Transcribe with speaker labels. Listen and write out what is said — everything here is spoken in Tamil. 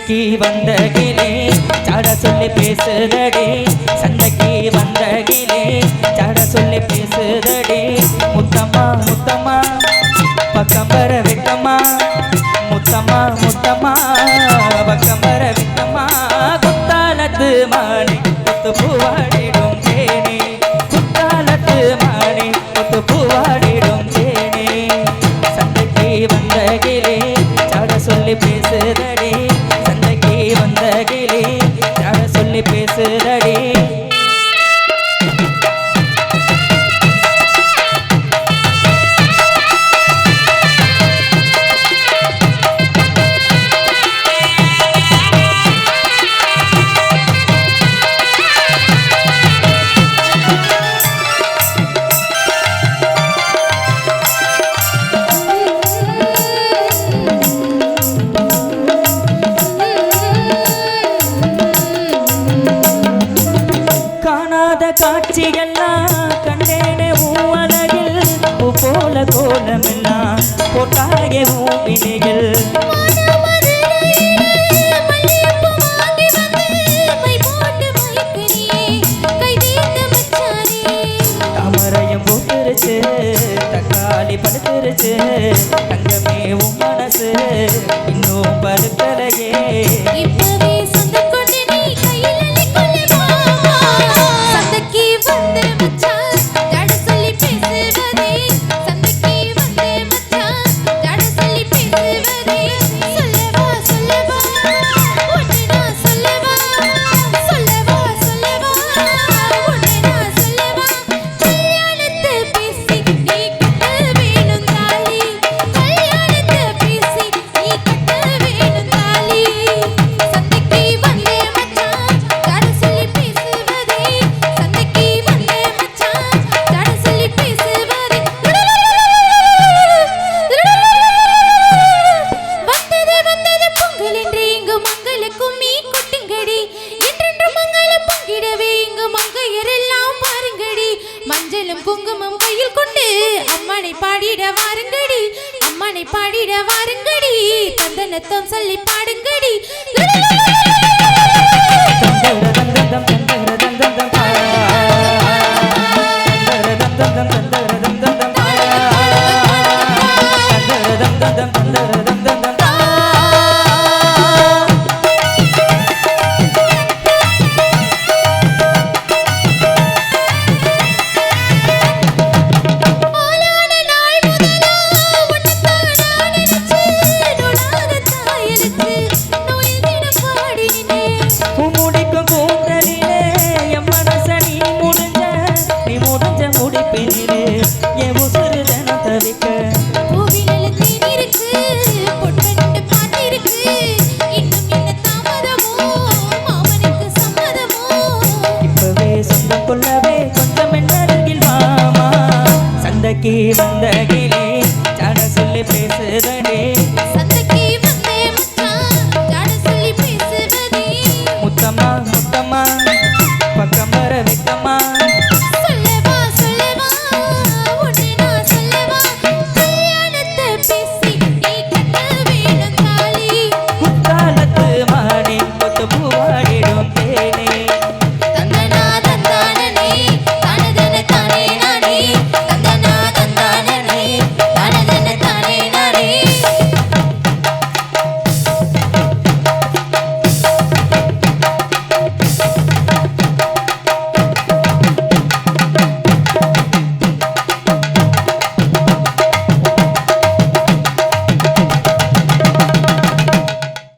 Speaker 1: சந்தைக்கு வந்த கிளி சாட சொல்லி பேசுதடி சந்தைக்கு வந்த கிளி சாட சொல்லி பேசுதடி முத்தம்மா முத்தம்மா பக்கம் வர விட்டம்மா முத்தம்மா முத்தம்மா பக்கம் வர விட்டம்மா குத்தாலத்து மாணி குத்து பூவாடிடும் தேனி குத்தாலத்து மாணி குத்து பூவாடிடும் தேனி சந்தைக்கு வந்த கிளி சாட சொல்லி பேசுதடி சந்தைக்கு வந்த கிளி சாட சொல்லி பேசுதடி காட்சியெல்லாம் கண்டேனே உலகில் போல கோலமெல்லாம் போட்டாயே ஊவினையில் தாமரையும் போட்டுருச்சு தக்காளி படுத்துருச்சு தங்கமே உன் மனசு இன்னும் படுத்தலையே
Speaker 2: குங்குமம் கையில் கொண்டு அம்மனை பாடிட வாருங்கடி அம்மனை பாடிட வாருங்கடி தந்தனத்தம் சொல்லி பாடுங்கடி
Speaker 1: சந்தைக்கு வந்த கிளி